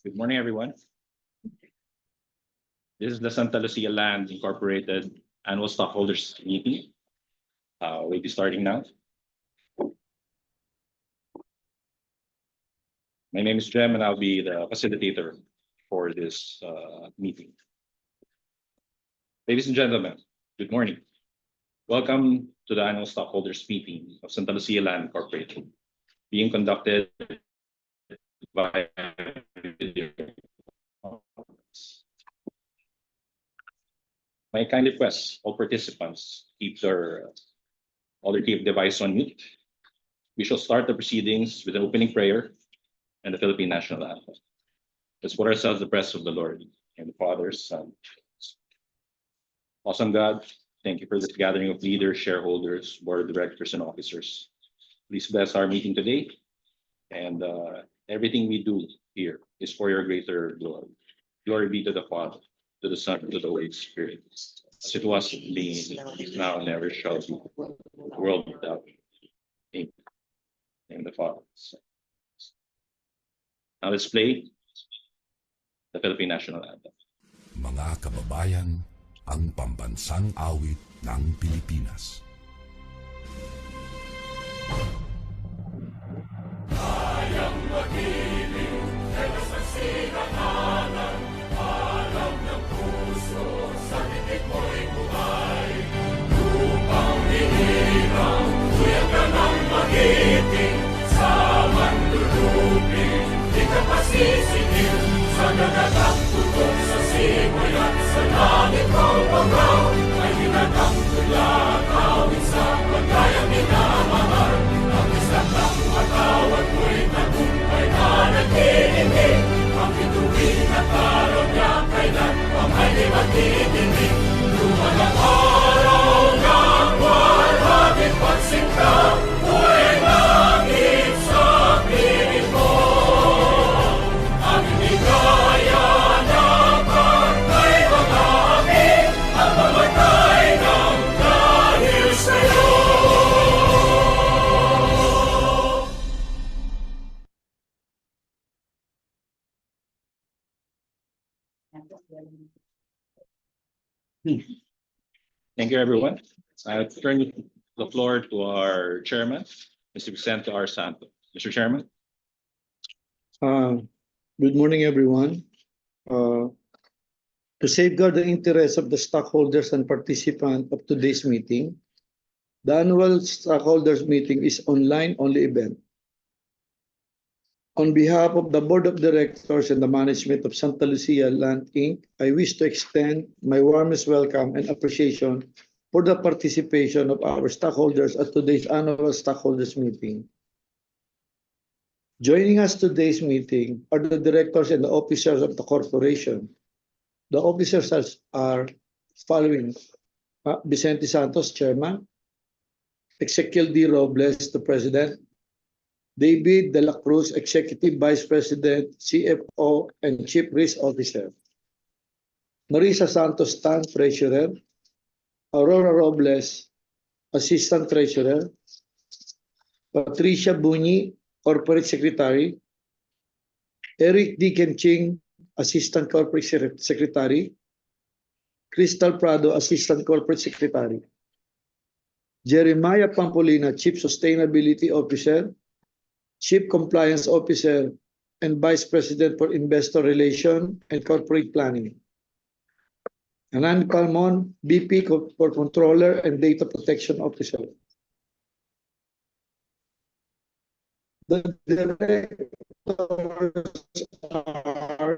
Good morning, everyone. This is the Santa Lucia Land Incorporated Annual Stockholders Meeting. We'll be starting now. My name is Jem, and I'll be the facilitator for this meeting. Ladies and gentlemen, good morning. Welcome to the Annual Stockholders Meeting of Santa Lucia Land Incorporated, being conducted by video. My kind request all participants keep their device on mute. We shall start the proceedings with an opening prayer and the Philippine National Anthem. Let's put ourselves the presence of the Lord and the Father, Son. Awesome God, thank you for this gathering of leaders, shareholders, board of directors, and officers. Please bless our meeting today, and everything we do here is for your greater glory. Glory be to the Father, to the Son, and to the Holy Spirit, as it was in being, is now, and never shall be, world without end. In the Father. Now let's play the Philippine National Anthem. Mga kababayan, ang pambansang awit ng Pilipinas. Kayang magiliw, pero sa sinakanan, alam ng puso, sa titik mo'y buhay. Lupang hinirang, kuya ka ng magiting, sa manlulupin, di ka pasisingil, sa nagagang tutok sa simoy at sa langit ang bangaw, ay hinatang tula, kawin sa pagkayang minamahal, ang isang ng matawad mo'y tagumpay na nag-iimig, ang bituin at araw niya kailan pang ay di magdidinig. Lupa ng araw ng walhagin pagsingkaw, buhay langit sa piling mo. Ang hinigaya na pagkay mag-aamig, ang mamatay ng dahil sa'yo. Thank you, everyone. I'll turn the floor to our chairman, Mr. Vicente R. Santos. Mr. Chairman. Good morning, everyone. To safeguard the interests of the stockholders and participants of today's meeting, the annual stockholders meeting is online-only event. On behalf of the Board of Directors and the management of Santa Lucia Land Inc., I wish to extend my warmest welcome and appreciation for the participation of our stockholders at today's annual stockholders meeting. Joining us today's meeting are the directors and the officers of the corporation. The officers are following: Vicente Santos, Chairman; Ezekiel D. Robles, the President; David De La Cruz, Executive Vice President, CFO, and Chief Risk Officer; Marisa Santos Tan, Treasurer; Aurora Robles, Assistant Treasurer; Patricia Bunyi, Corporate Secretary; Eric D. Kemching, Assistant Corporate Secretary; Crystal Prado, Assistant Corporate Secretary; Jeremiah Pampolina, Chief Sustainability Officer, Chief Compliance Officer, and Vice President for Investor Relations and Corporate Planning; Anan Palmon, VP for Controller and Data Protection Officer. The directors are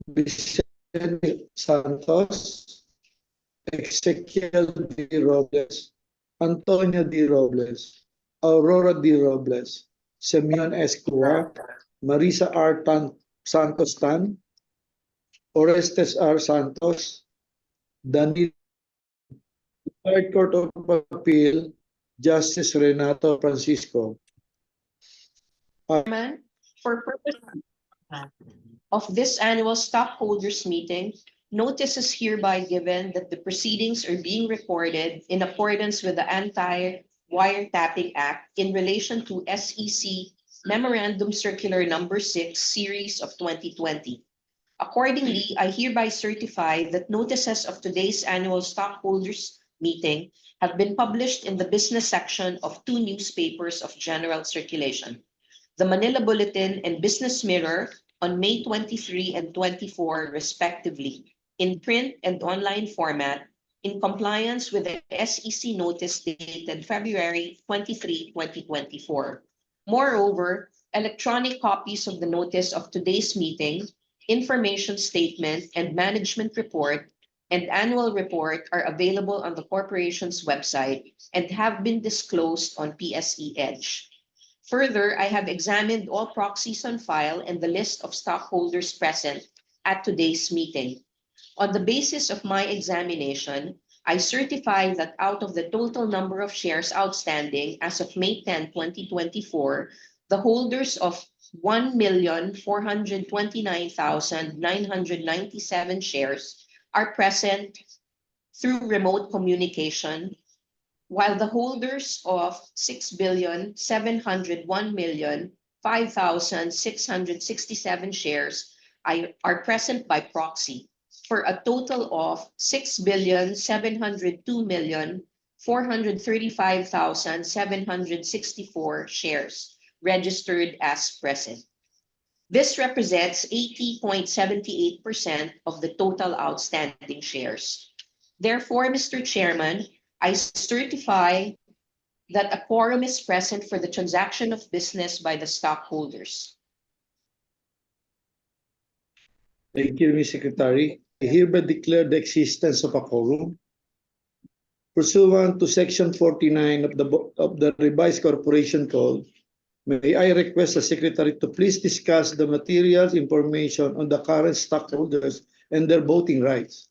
Vicente Santos, Ezekiel D. Robles, Antonio D. Robles, Aurora D. Robles, Semyon Escobar, Marisa R. Santos Tan, Orestes R. Santos, Danilo, Third Court of Appeal, Justice Renato Francisco. Chairman, for purposes of this annual stockholders meeting, notice is hereby given that the proceedings are being recorded in accordance with the Anti-Wiretapping Act in relation to SEC Memorandum Circular Number 6, Series of 2020. Accordingly, I hereby certify that notices of today's annual stockholders meeting have been published in the business section of two newspapers of general circulation, the Manila Bulletin and Business Mirror on May 23 and 24 respectively, in print and online format, in compliance with the SEC notice dated February 23, 2024. Moreover, electronic copies of the notice of today's meeting, information statement and management report, and annual report are available on the corporation's website and have been disclosed on PSE Edge. Further, I have examined all proxies on file and the list of stockholders present at today's meeting. On the basis of my examination, I certify that out of the total number of shares outstanding as of May 10, 2024, the holders of 1,429,997 shares are present through remote communication, while the holders of 6,701,005,667 shares are present by proxy, for a total of 6,702,435,764 shares registered as present. This represents 80.78% of the total outstanding shares. Therefore, Mr. Chairman, I certify that a quorum is present for the transaction of business by the stockholders. Thank you, Ms. Secretary. I hereby declare the existence of a quorum. Pursuant to Section 49 of the Revised Corporation Code, may I request the Secretary to please discuss the materials information on the current stockholders and their voting rights.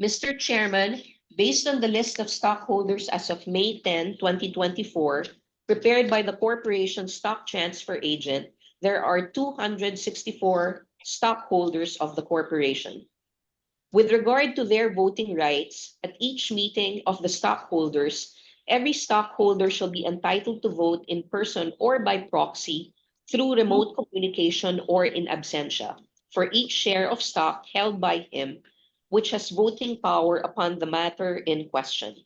Mr. Chairman, based on the list of stockholders as of May 10, 2024, prepared by the corporation's stock transfer agent, there are 264 stockholders of the corporation. With regard to their voting rights, at each meeting of the stockholders, every stockholder shall be entitled to vote in person or by proxy through remote communication or in absentia for each share of stock held by him which has voting power upon the matter in question.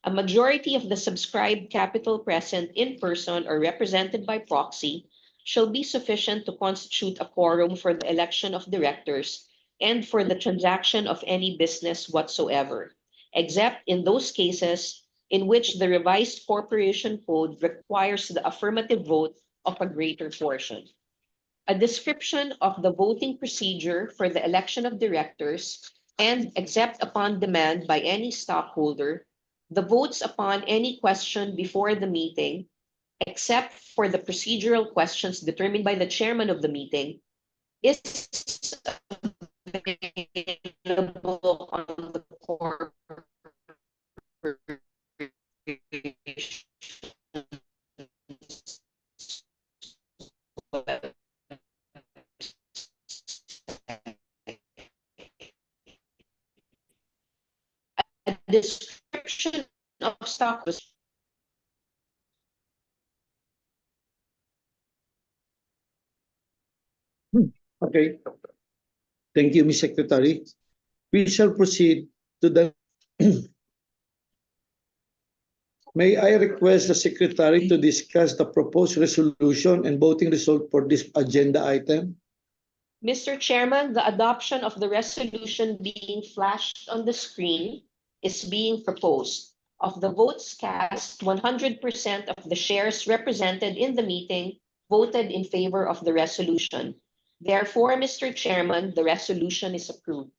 A majority of the subscribed capital present in person or represented by proxy shall be sufficient to constitute a quorum for the election of directors and for the transaction of any business whatsoever, except in those cases in which the revised corporation code requires the affirmative vote of a greater portion. A description of the voting procedure for the election of directors, and except upon demand by any stockholder, the votes upon any question before the meeting, except for the procedural questions determined by the chairman of the meeting, is available on the corporation a description of stock was Okay. Thank you, Ms. Secretary. We shall proceed to the May I request the Secretary to discuss the proposed resolution and voting result for this agenda item? Mr. Chairman, the adoption of the resolution being flashed on the screen is being proposed. Of the votes cast, 100% of the shares represented in the meeting voted in favor of the resolution. Therefore, Mr. Chairman, the resolution is approved.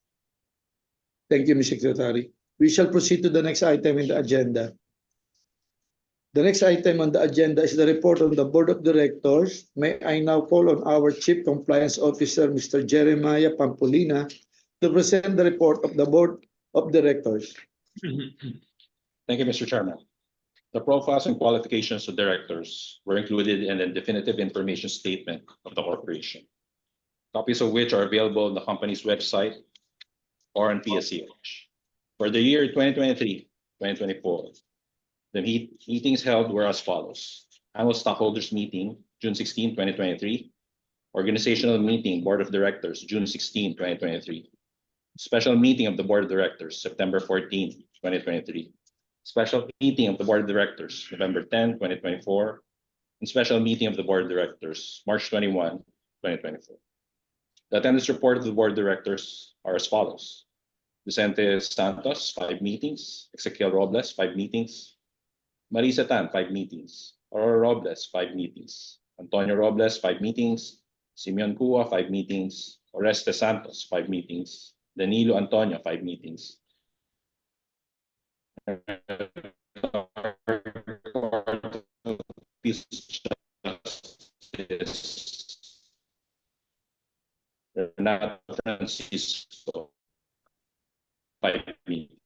Thank you, Ms. Secretary. We shall proceed to the next item in the agenda. The next item on the agenda is the report on the Board of Directors. May I now call on our Chief Compliance Officer, Mr. Jeremiah Pampolina, to present the report of the Board of Directors. Thank you, Mr. Chairman. The profiles and qualifications of directors were included in the definitive information statement of the corporation, copies of which are available on the company's website or on PSEH. For the year 2023-2024, the meetings held were as follows. Annual Stockholders Meeting, June 16, 2023. Organizational Meeting, Board of Directors, June 16, 2023. Special Meeting of the Board of Directors, September 14, 2023. Special Meeting of the Board of Directors, November 10, 2024. And Special Meeting of the Board of Directors, March 21, 2024. The attendance report of the Board of Directors are as follows. Vicente Santos, 5 meetings. Ezequiel Robles, 5 meetings. Marisa Tan, 5 meetings. Aurora Robles, 5 meetings. Antonio Robles, 5 meetings. Simeon Cua, 5 meetings. Oreste Santos, 5 meetings. Danilo Antonio, 5 meetings. Renato Francisco, 5 meetings.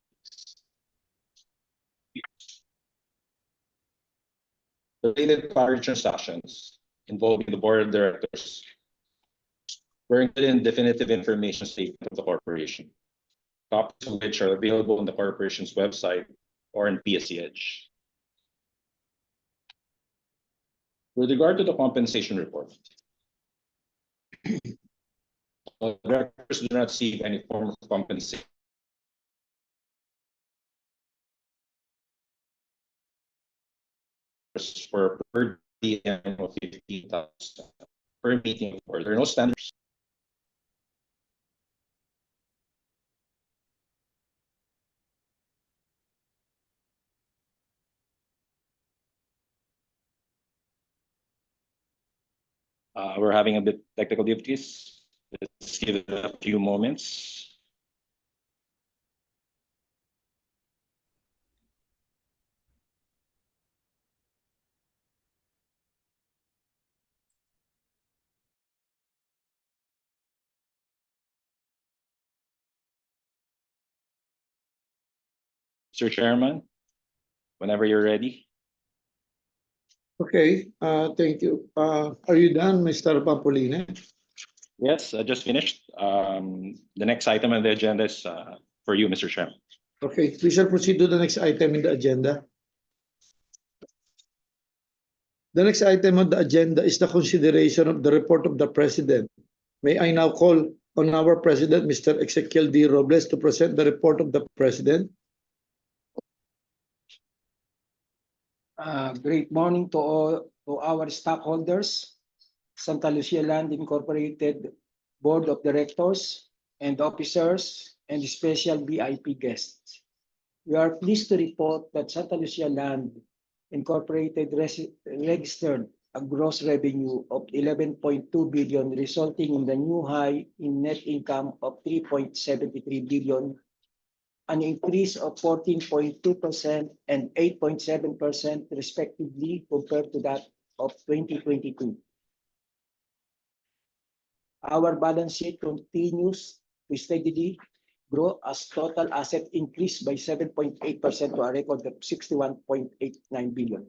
Related party transactions involving the Board of Directors were included in definitive information statement of the corporation, copies of which are available on the corporation's website or in PSC Edge. With regard to the compensation report, directors do not receive any form of compensation for per diem of 50,000 per meeting. There are no standards. We're having a bit technical difficulties. Let's give it a few moments. Mr. Chairman, whenever you're ready. Okay, thank you. Are you done, Mr. Pampolina? Yes, I just finished. The next item on the agenda is for you, Mr. Chairman. Okay, we shall proceed to the next item in the agenda. The next item on the agenda is the consideration of the report of the President. May I now call on our President, Mr. Ezequiel D. Robles, to present the report of the President. Great morning to our stockholders, Santa Lucia Land Incorporated Board of Directors and Officers, and special VIP guests. We are pleased to report that Santa Lucia Land Incorporated registered a gross revenue of 11.2 billion, resulting in the new high in net income of 3.73 billion, an increase of 14.2% and 8.7% respectively compared to that of 2022. Our balance sheet continues to steadily grow as total assets increased by 7.8% to a record of 61.89 billion.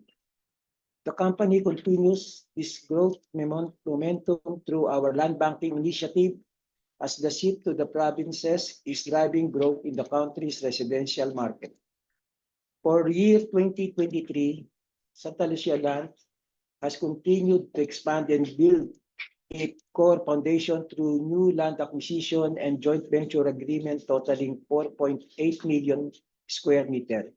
The company continues this growth momentum through our land banking initiative, as the shift to the provinces is driving growth in the country's residential market. For year 2023, Santa Lucia Land has continued to expand and build its core foundation through new land acquisition and joint venture agreement totaling 4.8 million square meters,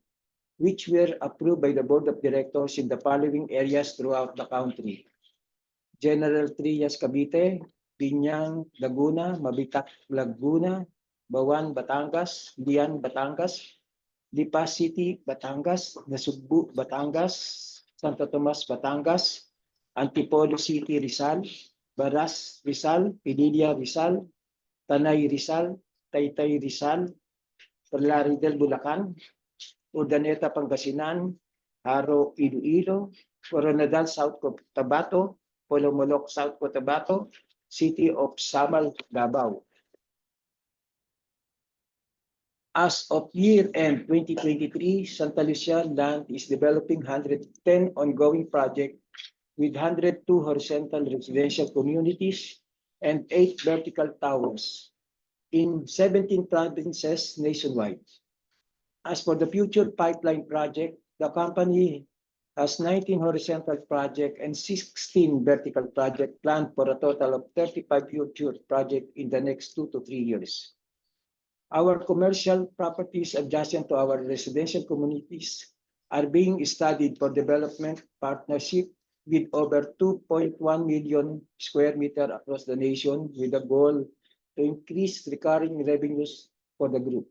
which were approved by the Board of Directors in the following areas throughout the country: General Trias, Cavite; Biñang, Laguna; Mabitac, Laguna; Bawan, Batangas; Lian, Batangas; Lipa City, Batangas; Nasugbu, Batangas; Santo Tomas, Batangas; Antipolo City, Rizal; Baras, Rizal; Pinilla, Rizal; Tanay, Rizal; Taytay, Rizal; Plaridel, Bulacan; Urdaneta, Pangasinan; Haro, Iloilo; Coronadal, South Cotabato; Polomolok, South Cotabato; City of Samal, Davao. As of year-end 2023, Santa Lucia Land is developing 110 ongoing projects with 102 horizontal residential communities and 8 vertical towers in 17 provinces nationwide. As for the future pipeline project, the company has 19 horizontal projects and 16 vertical projects planned for a total of 35 future projects in the next 2 to 3 years. Our commercial properties adjacent to our residential communities are being studied for development partnership with over 2.1 million square meters across the nation with a goal to increase recurring revenues for the group.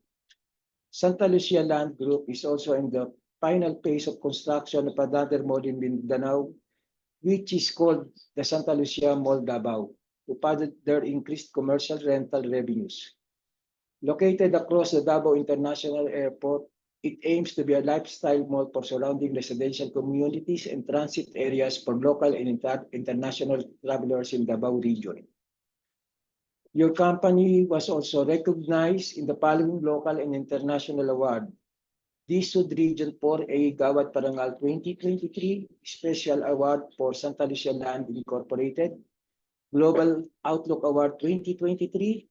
Santa Lucia Land Group is also in the final phase of construction of another mall in Mindanao, which is called the Santa Lucia Mall Davao, to further increased commercial rental revenues. Located across the Davao International Airport, it aims to be a lifestyle mall for surrounding residential communities and transit areas for local and international travelers in Davao region. Your company was also recognized in the following local and international award: DSUD Region 4A Gawad Parangal 2023 Special Award for Santa Lucia Land Incorporated, Global Outlook Award 2023,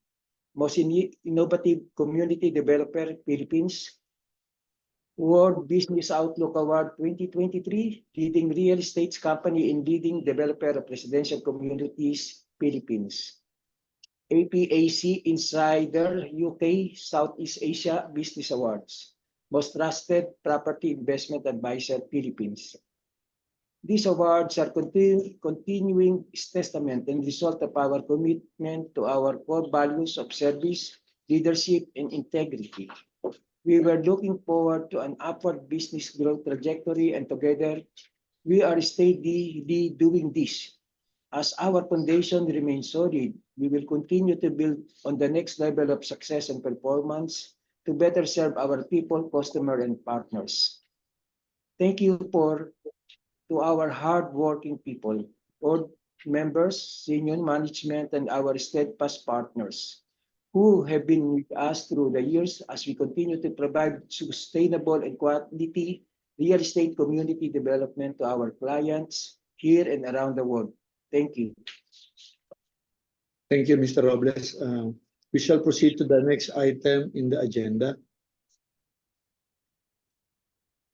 Most Innovative Community Developer Philippines, World Business Outlook Award 2023, Leading Real Estate Company and Leading Developer of Residential Communities, Philippines. APAC Insider UK Southeast Asia Business Awards, Most Trusted Property Investment Advisor, Philippines. These awards are continuing testament and result of our commitment to our core values of service, leadership, and integrity. We were looking forward to an upward business growth trajectory, and together we are steadily doing this. As our foundation remains solid, we will continue to build on the next level of success and performance to better serve our people, customers, and partners. Thank you to our hardworking people, board members, senior management, and our steadfast partners who have been with us through the years as we continue to provide sustainable and quality real estate community development to our clients here and around the world. Thank you. Thank you, Mr. Robles. We shall proceed to the next item in the agenda.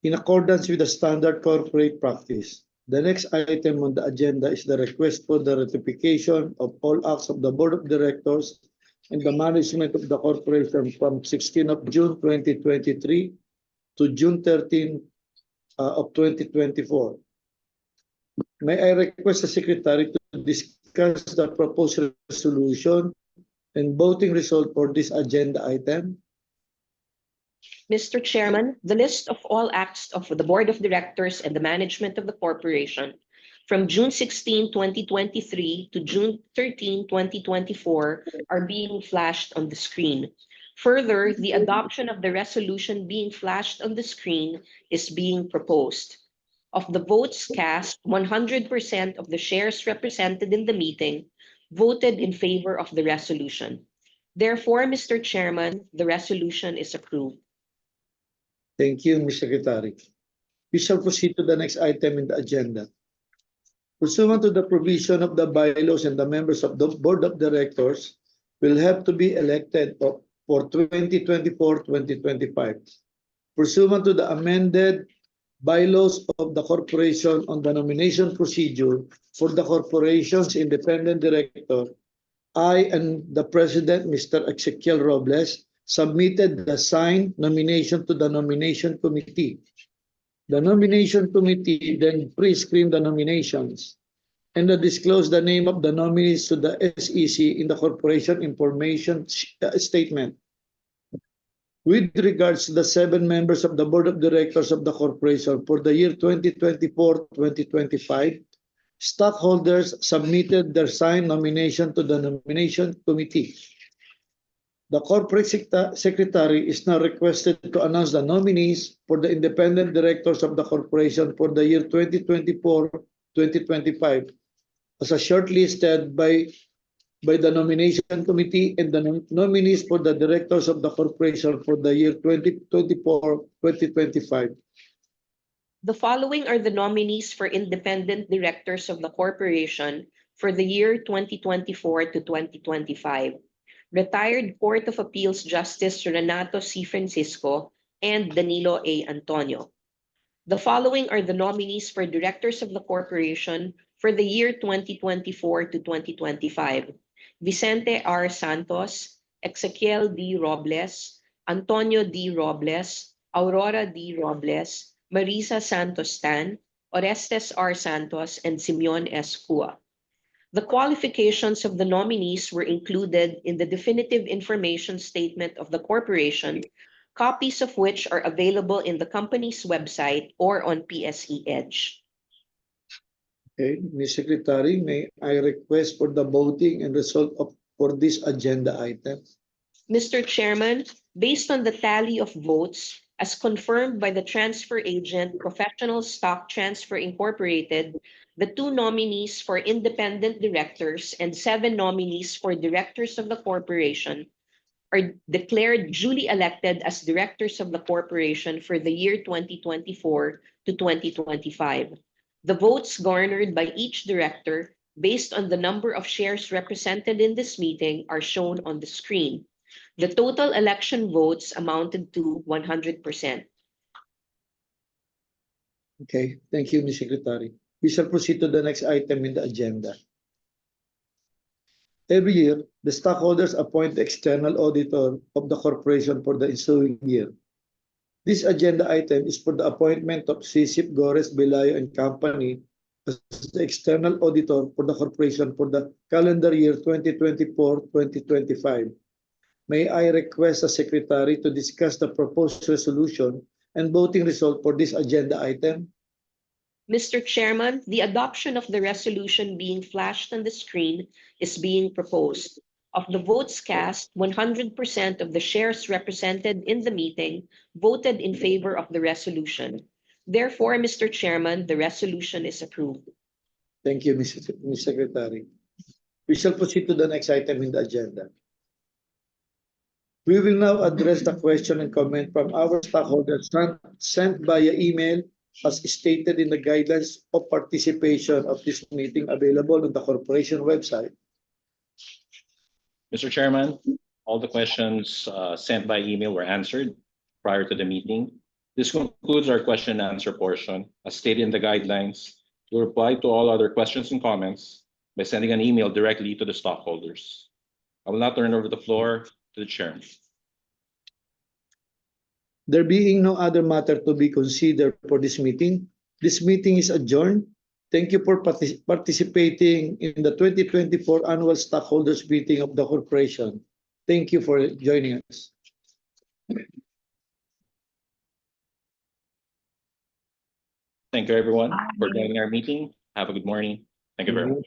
In accordance with the standard corporate practice, the next item on the agenda is the request for the ratification of all acts of the Board of Directors and the management of the corporation from 16 of June 2023 to June 13 of 2024. May I request the Secretary to discuss the proposed resolution and voting result for this agenda item? Mr. Chairman, the list of all acts of the Board of Directors and the management of the corporation from June 16, 2023 to June 13, 2024 are being flashed on the screen. Further, the adoption of the resolution being flashed on the screen is being proposed. Of the votes cast, 100% of the shares represented in the meeting voted in favor of the resolution. Therefore, Mr. Chairman, the resolution is approved. Thank you, Ms. Secretary. We shall proceed to the next item in the agenda. Pursuant to the provision of the bylaws, and the members of the Board of Directors will have to be elected for 2024-2025. Pursuant to the amended bylaws of the corporation on the nomination procedure for the corporation's independent director, I and the President, Mr. Ezekiel Robles, submitted the signed nomination to the nomination committee. The nomination committee then pre-screened the nominations and disclosed the name of the nominees to the SEC in the corporation information statement. With regards to the 7 members of the Board of Directors of the corporation for the year 2024-2025, stockholders submitted their signed nomination to the nomination committee. The corporate secretary is now requested to announce the nominees for the independent directors of the corporation for the year 2024-2025 as shortlisted by the nomination committee, and the nominees for the directors of the corporation for the year 2024-2025. The following are the nominees for independent directors of the corporation for the year 2024 to 2025. Retired Court of Appeals Justice Renato C. Francisco and Danilo A. Antonio. The following are the nominees for directors of the corporation for the year 2024 to 2025. Vicente R. Santos, Ezequiel D. Robles, Antonio D. Robles, Aurora D. Robles, Marisa Santos Tan, Orestes R. Santos, and Simeon S. Cua. The qualifications of the nominees were included in the definitive information statement of the corporation, copies of which are available in the company's website or on PSE Edge. Okay, Ms. Secretary, may I request for the voting and result for this agenda item? Mr. Chairman, based on the tally of votes as confirmed by the transfer agent Professional Stock Transfer Incorporated, the 2 nominees for independent directors and 7 nominees for directors of the corporation are declared duly elected as directors of the corporation for the year 2024 to 2025. The votes garnered by each director based on the number of shares represented in this meeting are shown on the screen. The total election votes amounted to 100%. Okay, thank you, Ms. Secretary. We shall proceed to the next item in the agenda. Every year, the stockholders appoint the external auditor of the corporation for the ensuing year. This agenda item is for the appointment of SyCip Gorres Velayo and Company as the external auditor for the corporation for the calendar year 2024-2025. May I request the secretary to discuss the proposed resolution and voting result for this agenda item? Mr. Chairman, the adoption of the resolution being flashed on the screen is being proposed. Of the votes cast, 100% of the shares represented in the meeting voted in favor of the resolution. Therefore, Mr. Chairman, the resolution is approved. Thank you, Ms. Secretary. We shall proceed to the next item in the agenda. We will now address the question and comment from our stockholders sent via email as stated in the guidelines of participation of this meeting available on the corporation website. Mr. Chairman, all the questions sent by email were answered prior to the meeting. This concludes our question and answer portion. As stated in the guidelines, we'll reply to all other questions and comments by sending an email directly to the stockholders. I will now turn over the floor to the chairman. There being no other matter to be considered for this meeting is adjourned. Thank you for participating in the 2024 annual stockholders meeting of the corporation. Thank you for joining us. Thank you, everyone, for joining our meeting. Have a good morning. Thank you very much.